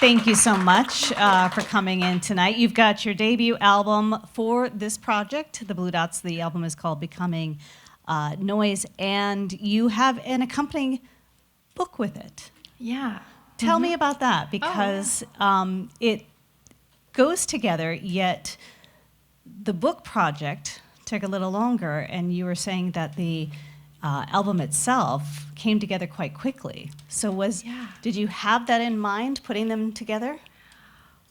thank you so much for coming in tonight. You've got your debut album for this project, The Blue Dots. The album is called Becoming Noise, and you have an accompanying book with it. Yeah. Tell me about that, because it goes together, yet the book project took a little longer, and you were saying that the album itself came together quite quickly. So did you have that in mind, putting them together?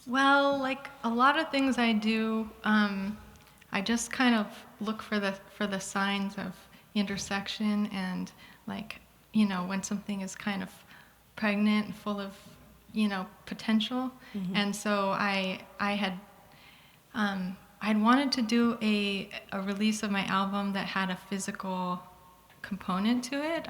Well, like a lot of things I do, I just kind of look for the signs of intersection, and like, you know, when something is kind of pregnant and full of, you know, potential. Mm-hmm. And so I'd wanted to do a release of my album that had a physical component to it.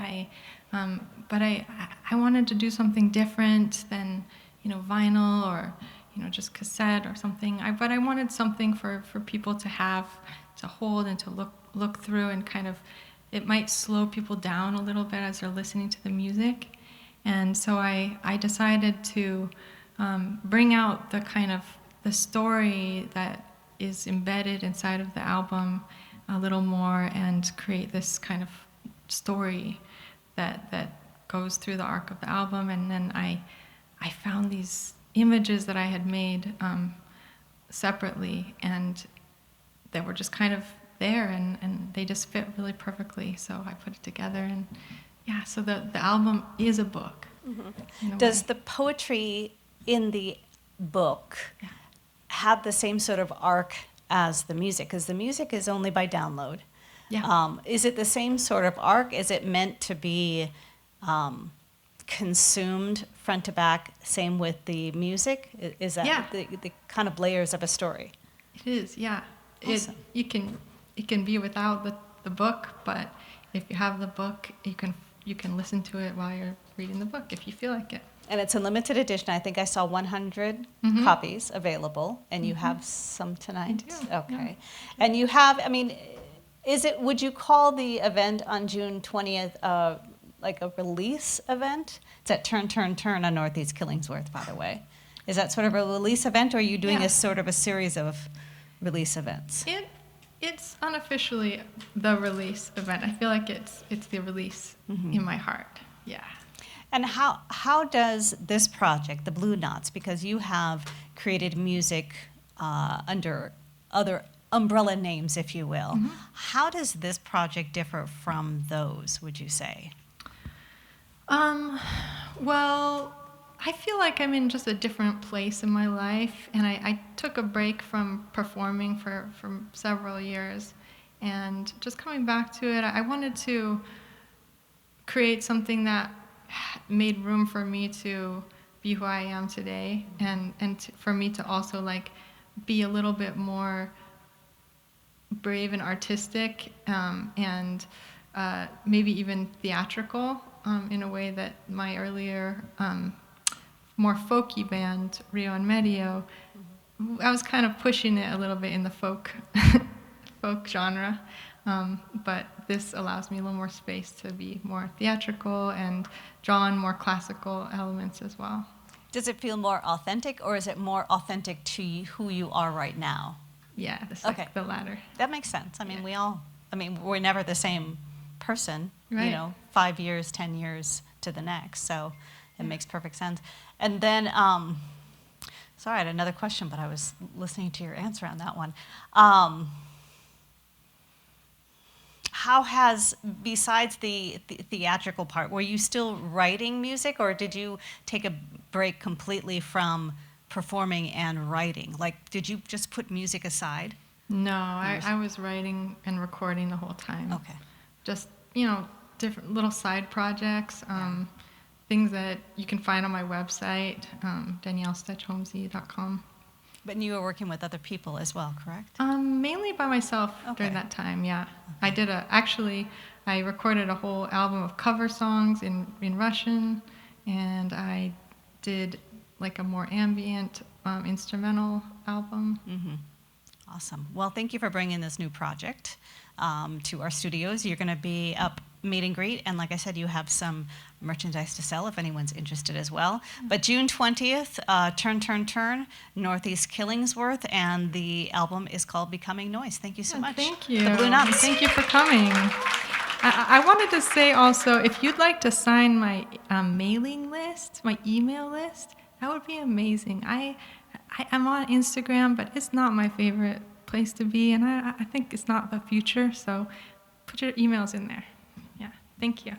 But I wanted to do something different than, you know, vinyl or, you know, just cassette or something. But I wanted something for people to have, to hold and to look through, and kind of, it might slow people down a little bit as they're listening to the music. And so I decided to bring out the kind of the story that is embedded inside of the album a little more, and create this kind of story that goes through the arc of the album. And then I found these images that I had made separately, and they were just kind of there, and they just fit really perfectly. So I put it together, and yeah, so the album is a book. Mm-hmm. Does the poetry in the book have the same sort of arc as the music? Because the music is only by download. Yeah. Is it the same sort of arc? Is it meant to be consumed front to back? Same with the music? Is that the kind of layers of a story? It is, yeah. Awesome. It can be without the book, but if you have the book, you can listen to it while you're reading the book if you feel like it. And it's a limited edition. I think I saw 100 copies available, and you have some tonight? I do, okay. yeah. And you have, I mean, would you call the event on June 20th like a release event? It's at Turn, Turn, Turn on Northeast Killingsworth, by the way. Is that sort of a release event, or are you doing a sort of a series of release events? It's unofficially the release event. I feel like it's the release in my heart. Yeah. And how does this project, the Blue Knots, because you have created music under other umbrella names, if you will, how does this project differ from those, would you say? Well, I feel like I'm in just a different place in my life, and I took a break from performing for several years, and just coming back to it, I wanted to create something that made room for me to be who I am today, and for me to also like be a little bit more brave and artistic, and maybe even theatrical in a way that my earlier more folky band, Rio and Medio, I was kind of pushing it a little bit in the folk genre, but this allows me a little more space to be more theatrical and draw on more classical elements as well. Does it feel more authentic, or is it more authentic to who you are right now? Yeah, the latter. That makes sense. I mean, we're never the same person, right. You know, 5 years, 10 years to the next, so it makes perfect sense. And then, sorry, I had another question, but I was listening to your answer on that one. How has, besides the theatrical part, were you still writing music, or did you take a break completely from performing and writing? Like, did you just put music aside? No, I was writing and recording the whole time. Okay. Just, you know, different little side projects, things that you can find on my website, daniellestechholmesy.com. But you were working with other people as well, correct? Mainly by myself during that time, yeah. Okay. I recorded a whole album of cover songs in Russian, and I did like a more ambient instrumental album. Mm-hmm. Awesome. Well, thank you for bringing this new project to our studios. You're going to be up meet and greet, and like I said, you have some merchandise to sell if anyone's interested as well. But June 20th, Turn, Turn, Turn, Northeast Killingsworth, and the album is called Becoming Noise. Thank you so much. Thank you. The Blue Nuts. Thank you for coming. I wanted to say also, if you'd like to sign my mailing list, my email list, that would be amazing. I'm on Instagram, but it's not my favorite place to be, and I think it's not the future, so put your emails in there. Yeah, thank you.